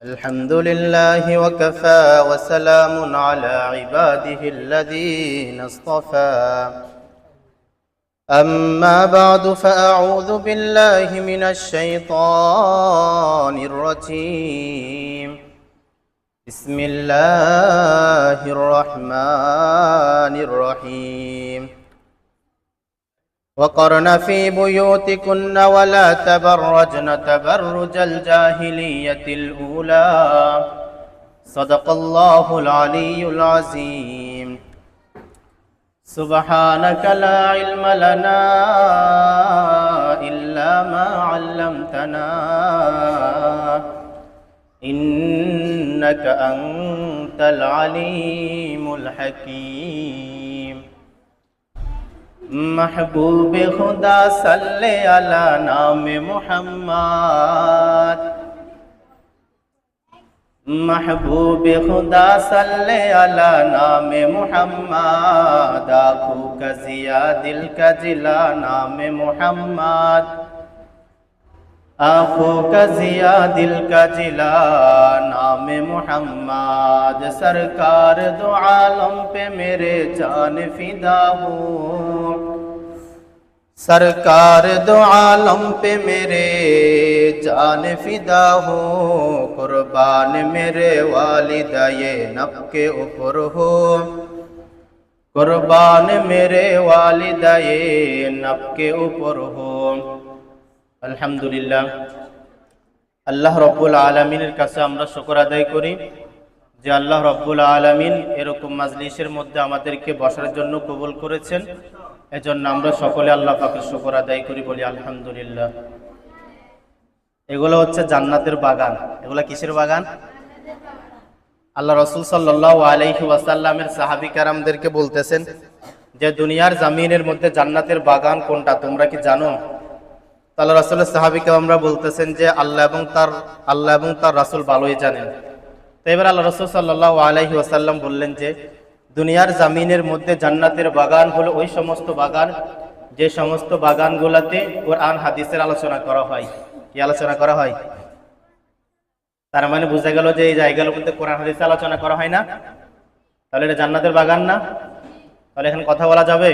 الحمد لله وكفى وسلام على عباده الذين اصطفى أما بعد فأعوذ بالله من الشيطان الرجيم بسم الله الرحمن الرحيم وقرن في بيوتكن ولا تبرجن تبرج الجاهلية الأولى صدق الله العلي العظيم سبحانك لا علم لنا إلا ما علمتنا إنك أنت العليم الحكيم محبوب खुदा सल्ले अला नाम मुहम्मद महबूब खुदा सल्ले अला नाम मुहम्मद आँखों का जिया दिल का जिला नाम मुहम्मद आँखों का जिया दिल का जिला नाम मुहम्मद सरकार दो आलम पे मेरे जान फिदा हो सरकार दो आलम पे मेरे जान फिदा हो कुर्बान मेरे वालिदा ये नब के ऊपर हो कुर्बान मेरे वालिदा ये नब के ऊपर हो আলহামদুলিল্লাহ আল্লাহ রব্বুল আলামিনের কাছে আমরা শুকর আদায় করি যে আল্লাহ রব্বুল আলামিন এরকম মাজলিসের মধ্যে আমাদেরকে বসার জন্য কবুল করেছেন এজন্য আমরা সকলে আল্লাহ পাকের শুকর আদায় করি বলি আলহামদুলিল্লাহ। এগুলো হচ্ছে জান্নাতের বাগান। এগুলো কিসের বাগান? আল্লাহ রাসূল সাল্লাল্লাহু আলাইহি ওয়াসাল্লামের সাহাবী কেরামদেরকে বলতেছেন যে দুনিয়ার জমিনের মধ্যে জান্নাতের বাগান কোনটা তোমরা কি জানো? আল্লাহ রাসূলের সাহাবীকে আমরা বলতেছেন যে আল্লাহ এবং তার রাসূল ভালোই জানেন। তো এবার আল্লাহ রাসূল সাল্লাল্লাহু আলাইহি ওয়াসাল্লাম বললেন যে দুনিয়ার জমিনের মধ্যে জান্নাতের বাগান হলো ওই সমস্ত বাগান যে সমস্ত বাগানগুলোতে কোরআন হাদিসের আলোচনা করা হয়। কি আলোচনা করা হয়? তার মানে বোঝা গেল যে এই জায়গাগুলোর মধ্যে কোরআন হাদিসের আলোচনা করা হয় না, তাহলে এটা জান্নাতের বাগান না? তাহলে এখানে কথা বলা যাবে?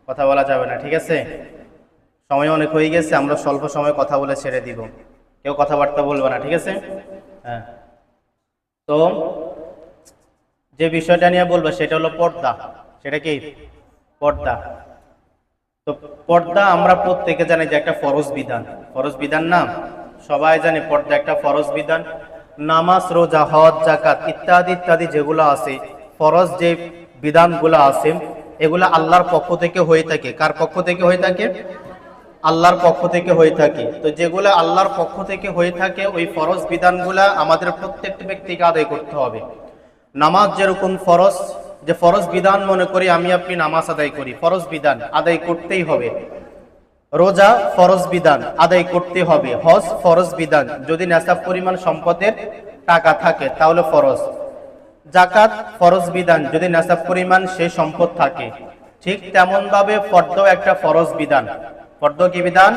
কথা বলা যাবে না, ঠিক আছে? সময় অনেক হয়ে গেছে, আমরা স্বল্প সময় কথা বলে ছেড়ে দিব, কেউ কথাবার্তা বলবে না, ঠিক আছে? হ্যাঁ, তো যে বিষয়টা নিয়ে বলবো সেটা হলো পর্দা। সেটা কি? পর্দা। তো পর্দা আমরা প্রত্যেকে জানি যে একটা ফরজ বিধান। ফরজ বিধান না? সবাই জানে পর্দা একটা ফরজ বিধান। নামাজ, রোজা, হজ, যাকাত ইত্যাদি ইত্যাদি যেগুলো আছে ফরজ যে বিধানগুলো আছে এগুলো আল্লাহর পক্ষ থেকে হয়ে থাকে। কার পক্ষ থেকে হয়ে থাকে? আল্লাহর পক্ষ থেকে হয়ে থাকে। তো যেগুলো আল্লাহর পক্ষ থেকে হয়ে থাকে ওই ফরজ বিধানগুলা আমাদের প্রত্যেকটা ব্যক্তিকে আদায় করতে হবে। নামাজ যেরকম ফরজ, যে ফরজ বিধান মনে করি আমি আপনি নামাজ আদায় করি, ফরজ বিধান আদায় করতেই হবে। রোজা ফরজ বিধান আদায় করতে হবে। হজ ফরজ বিধান, যদি নেশাব পরিমাণ সম্পদের টাকা থাকে তাহলে ফরজ। যাকাত ফরজ বিধান, যদি নেশাব পরিমাণ সেই সম্পদ থাকে। ঠিক তেমন ভাবে পর্দাও একটা ফরজ বিধান। পর্দা কি বিধান?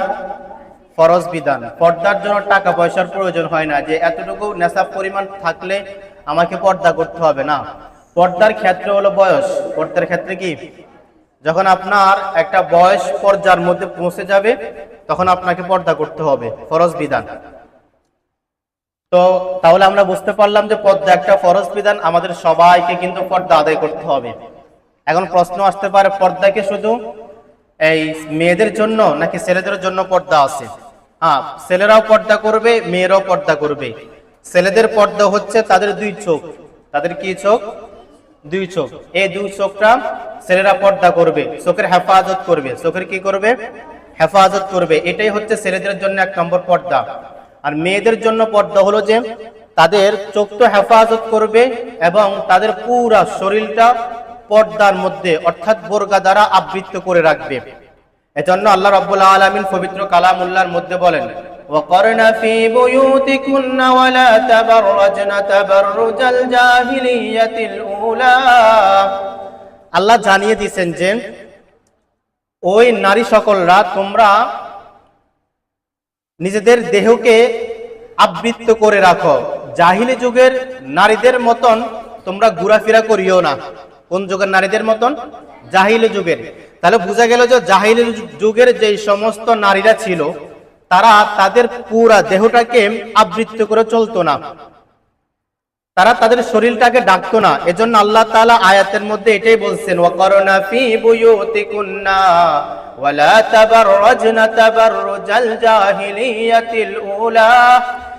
ফরজ বিধান। পর্দার জন্য টাকা পয়সার প্রয়োজন হয় না যে এতটুকু নেশাব পরিমাণ থাকলে আমাকে পর্দা করতে হবে, না। পর্দার ক্ষেত্রে হলো বয়স। পর্দার ক্ষেত্রে কি? যখন আপনার একটা বয়স পর্যায়ের মধ্যে পৌঁছে যাবে তখন আপনাকে পর্দা করতে হবে, ফরজ বিধান। তো তাহলে আমরা বুঝতে পারলাম যে পর্দা একটা ফরজ বিধান, আমাদের সবাইকে কিন্তু পর্দা আদায় করতে হবে। এখন প্রশ্ন আসতে পারে পর্দাকে শুধু এই মেয়েদের জন্য নাকি ছেলেদের জন্য পর্দা আছে? হ্যাঁ, ছেলেরাও পর্দা করবে, মেয়েরাও পর্দা করবে। ছেলেদের পর্দা হচ্ছে তাদের দুই চোখ। তাদের কি চোখ? দুই চোখ। এই দুই চোখটা ছেলেরা পর্দা করবে, চোখের হেফাজত করবে। চোখের কি করবে? হেফাজত করবে। এটাই হচ্ছে ছেলেদের জন্য এক নম্বর পর্দা। আর মেয়েদের জন্য পর্দা হলো যে তাদের চোখ তো হেফাজত করবে এবং তাদের পুরা শরীরটা পর্দার মধ্যে অর্থাৎ বোরকা দ্বারা আবৃত করে রাখবে। এজন্য আল্লাহ রাব্বুল আলামিন পবিত্র কালামুল্লাহর মধ্যে বলেন ওয়াকরনা ফি বুয়ুতিকুন্না ওয়ালা তাবাররাজনা তাবাররুজাল জাহিলিয়াতিল উলা। আল্লাহ জানিয়ে দিয়েছেন যে ওই নারী সকলরা তোমরা নিজেদের দেহকে আবৃত করে রাখো, জাহিলি যুগের নারীদের মতন তোমরা ঘোরাফেরা করিও না। কোন যুগের নারীদের মতন? জাহিলি যুগের। তাহলে বোঝা গেল যে জাহিলি যুগের যে সমস্ত নারীরা ছিল তারা তাদের পুরা দেহটাকে আবৃত করে চলতো না, তারা তাদের শরীরটাকে ঢাকতো না। এজন্য আল্লাহ তাআলা আয়াতের মধ্যে এটাই বলছেন, ওয়াকারনা ফি বুয়ুতিকুন্না ওয়ালা তাবাররাজনা তাবাররুজাল জাহিলিয়াতিল উলা,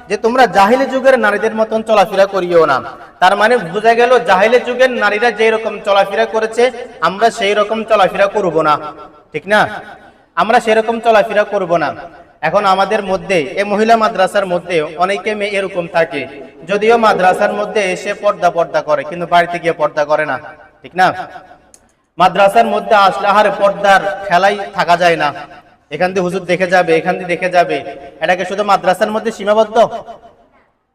যে তোমরা জাহিলি যুগের নারীদের মতন চলাফেরা করিও না। তার মানে বোঝা গেল জাহিলি যুগের নারীরা যেই রকম চলাফেরা করেছে আমরা সেই রকম চলাফেরা করব না, ঠিক না? আমরা সেই রকম চলাফেরা করব না। এখন আমাদের মধ্যে এই মহিলা মাদ্রাসার মধ্যে অনেকে মেয়ে এরকম থাকে, যদিও মাদ্রাসার মধ্যে এসে পর্দা করে কিন্তু বাড়িতে গিয়ে পর্দা করে না, ঠিক না? মাদ্রাসার মধ্যে আসলে আর পর্দার খেলাই থাকা যায় না, এখান দিয়ে হুজুর দেখে যাবে, এখান দিয়ে দেখে যাবে। এটাকে শুধু মাদ্রাসার মধ্যে সীমাবদ্ধ?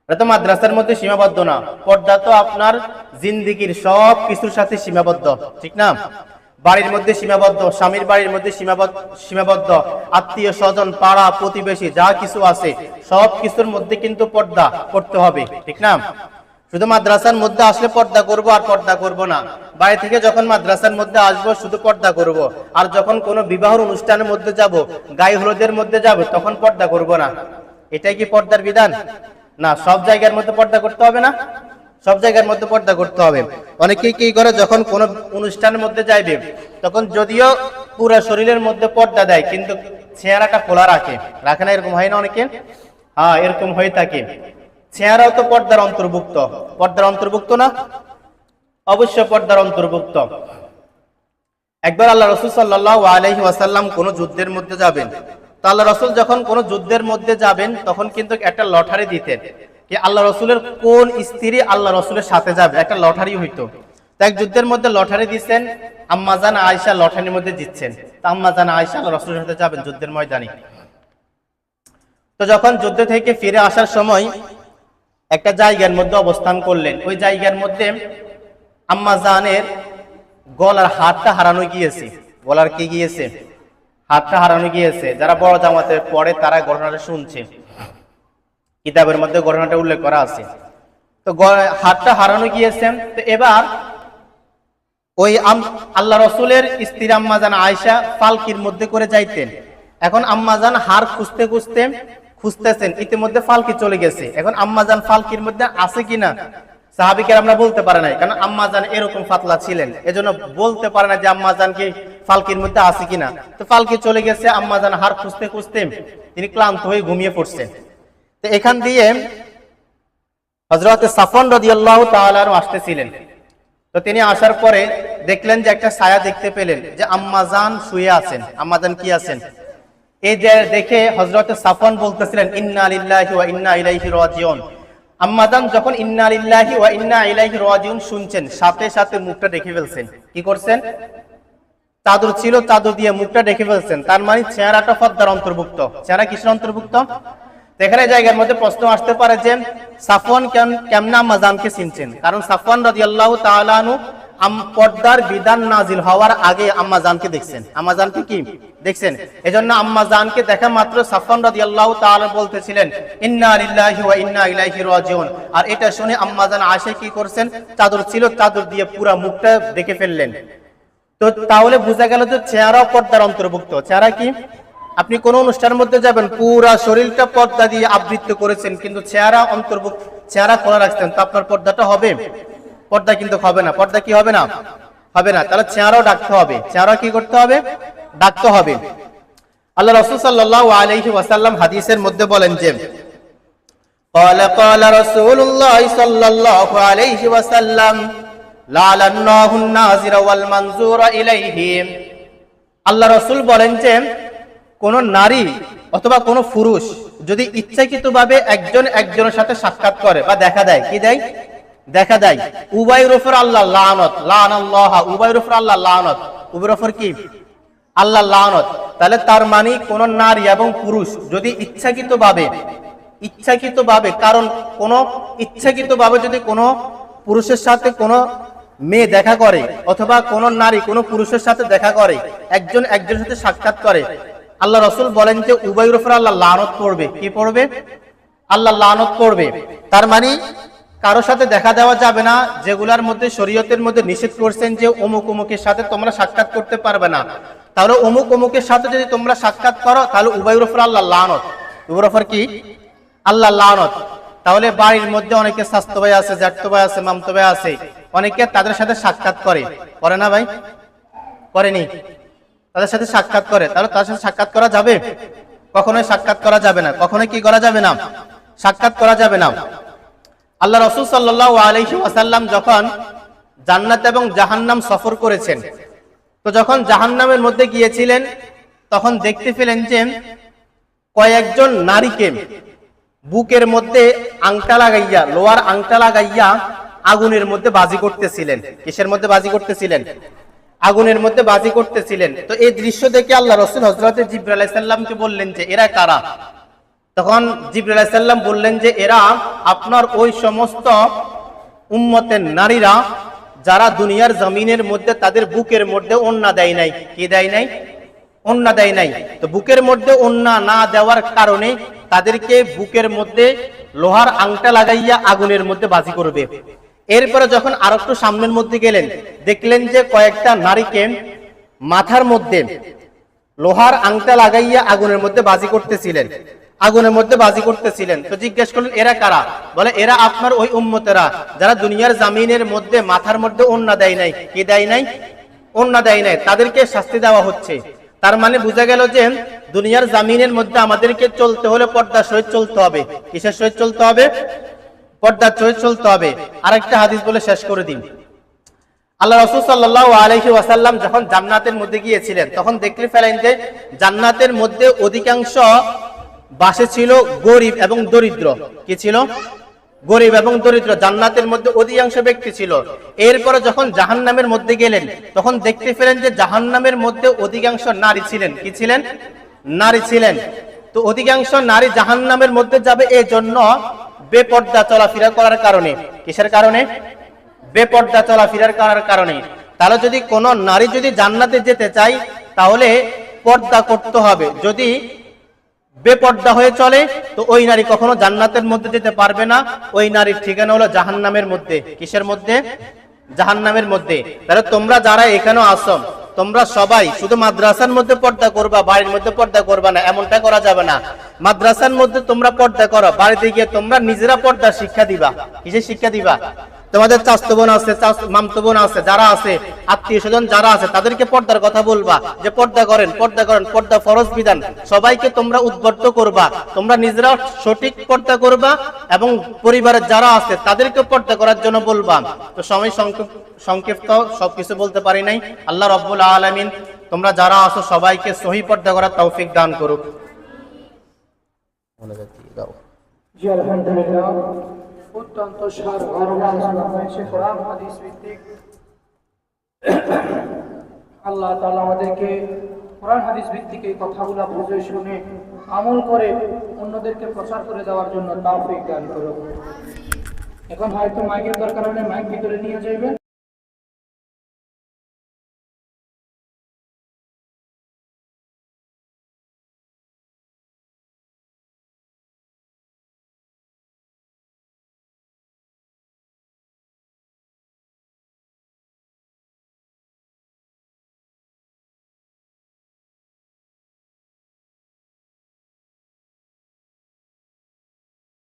এটা তো মাদ্রাসার মধ্যে সীমাবদ্ধ না। পর্দা তো আপনার জিন্দিগির সব কিছুর সাথে সীমাবদ্ধ, ঠিক না? বাড়ির মধ্যে সীমাবদ্ধ, স্বামীর বাড়ির মধ্যে সীমাবদ্ধ, আত্মীয় স্বজন, পাড়া প্রতিবেশী যা কিছু আছে সব কিছুর মধ্যে কিন্তু পর্দা করতে হবে, ঠিক না? শুধু মাদ্রাসার মধ্যে আসলে পর্দা করব আর পর্দা করব না, বাড়ি থেকে যখন মাদ্রাসার মধ্যে আসবো শুধু পর্দা করব, আর যখন কোনো বিবাহের অনুষ্ঠানের মধ্যে যাব, গায়ে হলুদের মধ্যে যাব, তখন পর্দা করব না। এটাই কি পর্দার বিধান? না, সব জায়গার মধ্যে পর্দা করতে হবে না, সব জায়গার মধ্যে পর্দা করতে হবে। অনেকেই কি করে, যখন কোনো অনুষ্ঠানের মধ্যে যাইবে তখন যদিও পুরো শরীরের মধ্যে পর্দা দেয় কিন্তু চেহারাটা খোলা রাখে না, এরকম হয় না অনেকে? হ্যাঁ, এরকম হয়ে থাকে। চেহারাও তো পর্দার অন্তর্ভুক্ত, পর্দার অন্তর্ভুক্ত না? অবশ্যই পর্দার অন্তর্ভুক্ত। একবার আল্লাহ রাসূল সাল্লাল্লাহু আলাইহি ওয়াসাল্লাম কোন যুদ্ধের মধ্যে যাবেন, তো আল্লাহ রাসূল যখন কোন যুদ্ধের মধ্যে যাবেন তখন কিন্তু একটা লটারি দিতেন যে আল্লাহ রাসূলের কোন স্ত্রী আল্লাহ রাসূলের সাথে যাবে, একটা লটারি হইতো। তো এক যুদ্ধের মধ্যে লটারি দিচ্ছেন, আম্মাজান আয়েশা লটারির মধ্যে জিতছেন, তো আম্মাজান আয়েশা আল্লাহ রাসূলের সাথে যাবেন যুদ্ধের ময়দানে। তো যখন যুদ্ধ থেকে ফিরে আসার সময় একটা জায়গার মধ্যে অবস্থান করলেন, ওই জায়গার মধ্যে আম্মাজানের গলার হাতটা হারানো গিয়েছে। গলার কি গিয়েছে? হাতটা হারানো গিয়েছে। যারা বড় জামাতে পড়ে তারা ঘটনাটা শুনছে, কিতাবের মধ্যে ঘটনাটা উল্লেখ করা আছে। তো হাতটা হারানো গিয়েছে। তো এবার ওই আল্লাহ রসুলের স্ত্রী আম্মাজান আয়েশা ফালকির মধ্যে করে যাইতেন। এখন আম্মাজান হার খুঁজতেছেন, ইতিমধ্যে ফালকি চলে গেছে। এখন আম্মাজান ফালকির মধ্যে আছে কিনা সাহাবীকে আমরা বলতে পারে নাই, কারণ আম্মাজান এরকম পাতলা ছিলেন, এজন্য বলতে পারে না যে আম্মাজান কি ফালকির মধ্যে আছে কিনা। তো ফালকি চলে গেছে, আম্মাজান হার খুঁজতে তিনি ক্লান্ত হয়ে ঘুমিয়ে পড়ছেন। তো এখান দিয়ে হযরত সাফওয়ান রাদিয়াল্লাহু তাআলা আনহু আসতেছিলেন। তো তিনি আসার পরে দেখলেন যে একটা ছায়া দেখতে পেলেন যে আম্মাজান শুয়ে আছেন। আম্মাজান কি আছেন? এই যে দেখে হযরত সাফওয়ান বলতেছিলেন ইন্না লিল্লাহি ওয়া ইন্না ইলাইহি রাজিউন। আম্মাজান যখন ইন্না লিল্লাহি ওয়া ইন্না ইলাইহি রাজিউন শুনছেন, সাথে সাথে মুখটা ঢেকে ফেলছেন। কি করছেন? চাদর ছিল, চাদর দিয়ে মুখটা ঢেকে ফেলছেন। তার মানে চেহারাটা পর্দার অন্তর্ভুক্ত। চেহারা কিসের অন্তর্ভুক্ত? এখানে জায়গার মধ্যে প্রশ্ন আসতে পারে যে সাফওয়ান কেমনে আম্মাজানকে চিনছেন? কারণ সাফওয়ান রাদিয়াল্লাহু তাআলা আনহু পর্দার বিধান নাজিল হওয়ার আগে আম্মাজানকে দেখছেন। আম্মাজানকে কি দেখছেন? এজন্য আম্মাজানকে দেখা মাত্র সাফওয়ান রাদিয়াল্লাহু তাআলা বলতেছিলেন ইন্না লিল্লাহি ওয়া ইন্না ইলাইহি রাজিউন। আর এটা শুনে আম্মাজান আয়েশা কি করছেন? চাদর ছিল, চাদর দিয়ে পুরো মুখটা ঢেকে ফেললেন। তো তাহলে বোঝা গেল যে চেহারা পর্দার অন্তর্ভুক্ত। চেহারা কি? আপনি কোন অনুষ্ঠানের মধ্যে যাবেন, পুরা শরীরটা পর্দা দিয়ে আবৃত করেছেন কিন্তু চেহারা অন্তর্ভুক্ত, চেহারা খোলা রাখছেন, তো আপনার পর্দাটা হবে? পর্দা কিন্তু হবে না। পর্দা কি হবে না? হবে না। তাহলে চেহারাও ডাকতে হবে। চেহারা কি করতে হবে? ডাকতে হবে। আল্লাহ রাসূল সাল্লাল্লাহু আলাইহি ওয়াসাল্লাম হাদিসের মধ্যে বলেন যে قال رسول الله صلى الله عليه وسلم لعنه الناظر والمنظور إليه। আল্লাহ রাসূল বলেন যে কোন নারী অথবা কোন পুরুষ যদি ইচ্ছাকৃতভাবে একজন একজনের সাথে সাক্ষাৎ করে বা দেখা দেয়, কি দেয়? দেখা দেয়, উভয়ের উপর আল্লাহ লানত, লানাল্লাহ, উভয়ের উপর আল্লাহ লানত, উভয়ের উপর কি? আল্লাহ লানত। তাহলে তার মানে কোন নারী এবং পুরুষ যদি ইচ্ছাকৃতভাবে কারণ কোন ইচ্ছাকৃতভাবে যদি কোনো পুরুষের সাথে কোনো মেয়ে দেখা করে অথবা কোন নারী কোনো পুরুষের সাথে দেখা করে, একজন একজনের সাথে সাক্ষাৎ করে, আল্লাহ রাসূল বলেন যে উভয়ের উপর আল্লাহ লানত পড়বে। কি পড়বে? আল্লাহ লানত করবে। তার মানে কারোর সাথে দেখা দেওয়া যাবে না, যেগুলার মধ্যে শরীয়তের মধ্যে নিষেধ করছেন যে অমুক অমুকের সাথে তোমরা সাক্ষাৎ করতে পারবে না, তাহলে অমুক অমুকের সাথে যদি তোমরা সাক্ষাৎ করো তাহলে উভয়ের উপর আল্লাহ লানত। উভয়ের উপর কি? আল্লাহ লানত। তাহলে বাড়ির মধ্যে অনেকে স্বাস্থ্য ভাই আছে, জ্যাঠতো ভাই আছে, মামতো ভাই আছে, অনেকে তাদের সাথে সাক্ষাৎ করে না ভাই? করেনি? তাদের সাথে সাক্ষাৎ করে, তাহলে তার সাথে সাক্ষাৎ করা যাবে? কখনোই সাক্ষাৎ করা যাবে না। কখনোই কি করা যাবে না? সাক্ষাৎ করা যাবে না। আল্লাহ রাসূল সাল্লাল্লাহু আলাইহি ওয়াসাল্লাম যখন জান্নাত এবং জাহান্নাম সফর করেছেন, তো যখন জাহান্নামের মধ্যে গিয়েছিলেন তখন দেখতে পেলেন যে কয়েকজন নারীকে বুকের মধ্যে আংটা লাগাইয়া, লোহার আংটা লাগাইয়া আগুনের মধ্যে বাজি করতেছিলেন। কিসের মধ্যে বাজি করতেছিলেন? আগুনের মধ্যে বাজি করতেছিলেন। তো এই দৃশ্য দেখে আল্লাহ রাসূল হযরত জিবরাইল আলাইহিস সালামকে বললেন যে এরা কারা? তখন জিবরাইল আলাইহিস সালাম বললেন যে এরা আপনার ওই সমস্ত উম্মতের নারীরা যারা দুনিয়ার জমিনের মধ্যে তাদের বুকের মধ্যে ওন্না দেয় নাই। কি দেয় নাই? ওন্না দেয় নাই। তো বুকের মধ্যে ওন্না না দেওয়ার কারণে তাদেরকে বুকের মধ্যে লোহার আংটা লাগাইয়া আগুনের মধ্যে বাজি করবে। এরপরে যখন আর একটু সামনের মধ্যে গেলেন, দেখলেন যে কয়েকটা নারীকে মাথার মধ্যে লোহার আংটা লাগাইয়া আগুনের মধ্যে বাজি করতেছিলেন, আগুনের মধ্যে বাজি করতেছিলেন। তো জিজ্ঞেস করলেন এরা কারা? বলে এরা আপনার ওই উম্মতেরা যারা দুনিয়ার জামিনের মধ্যে মাথার মধ্যে ওন্না দেয় নাই। কি দেয় নাই? ওন্না দেয় নাই, তাদেরকে শাস্তি দেওয়া হচ্ছে। তার মানে বোঝা গেল যে দুনিয়ার জামিনের মধ্যে আমাদেরকে চলতে হলে পর্দার সহিত চলতে হবে। কিসের সহিত চলতে হবে? পর্দার সহিত চলতে হবে। আরেকটা হাদিস বলে শেষ করে দিন। আল্লাহ রাসূল সাল্লাল্লাহু আলাইহি ওয়াসাল্লাম যখন জান্নাতের মধ্যে গিয়েছিলেন তখন দেখতে পেলেন যে জান্নাতের মধ্যে অধিকাংশ বাসে ছিল গরিব এবং দরিদ্র। কি ছিল? গরিব এবং দরিদ্র জান্নাতের মধ্যে অধিকাংশ ব্যক্তি ছিল। এরপরে যখন জাহান্নামের মধ্যে গেলেন তখন দেখতে পেলেন যে জাহান্নামের মধ্যে অধিকাংশ নারী ছিলেন। কি ছিলেন? নারী ছিলেন। তো অধিকাংশ নারী জাহান্নামের মধ্যে যাবে এই জন্য বেপর্দা চলাফেরা করার কারণে। কিসের কারণে? বেপর্দা চলাফেরার করার কারণে। তাহলে যদি কোন নারী যদি জান্নাতে যেতে চায় তাহলে পর্দা করতে হবে। যদি বেপর্দা হয়ে চলে তো ওই নারী কখনো জান্নাতের মধ্যে যেতে পারবে না। ওই নারীর ঠিকানা হলো জাহান্নামের মধ্যে। কিসের মধ্যে? জাহান্নামের মধ্যে। তাহলে তোমরা যারা এখানে আসো তোমরা সবাই শুধু মাদ্রাসার মধ্যে পর্দা করবা, বাড়ির মধ্যে পর্দা করবা না, এমনটা করা যাবে না। মাদ্রাসার মধ্যে তোমরা পর্দা করো, বাড়িতে গিয়ে তোমরা নিজেরা পর্দা শিক্ষা দিবা। কিসের শিক্ষা দিবা? তোমাদের চাচতো বোন আছে, মামতো বোন আছে, যারা আছে আত্মীয় স্বজন যারা আছে তাদেরকে পর্দার কথা বলবা যে পর্দা করেন, পর্দা করেন, পর্দা ফরজ বিধান। সবাইকে তোমরা উদ্বুদ্ধ করবা, তোমরা নিজেরা সঠিক পর্দা করবা এবং পরিবারের যারা আছে তাদেরকে পর্দা করার জন্য বলবা। তো সময় সংক্ষিপ্ত, সবকিছু বলতে পারি নাই। আল্লাহ রাব্বুল আলামিন তোমরা যারা আছো সবাইকে সহি পর্দা করার তৌফিক দান করুক। জি আলহামদুলিল্লাহ, অত্যন্ত সারগর্ভ আলোচনা হয়েছে কোরআন হাদিস ভিত্তিক। আল্লাহ তাআলা আমাদেরকে কোরআন হাদিস ভিত্তিক এই কথাগুলো বুঝে শুনে আমল করে অন্যদেরকে প্রচার করে দেওয়ার জন্য তৌফিক দান করুন। এখন হয়তো মাইকের দরকার হলে মাইক ভিতরে নিয়ে যাবেন।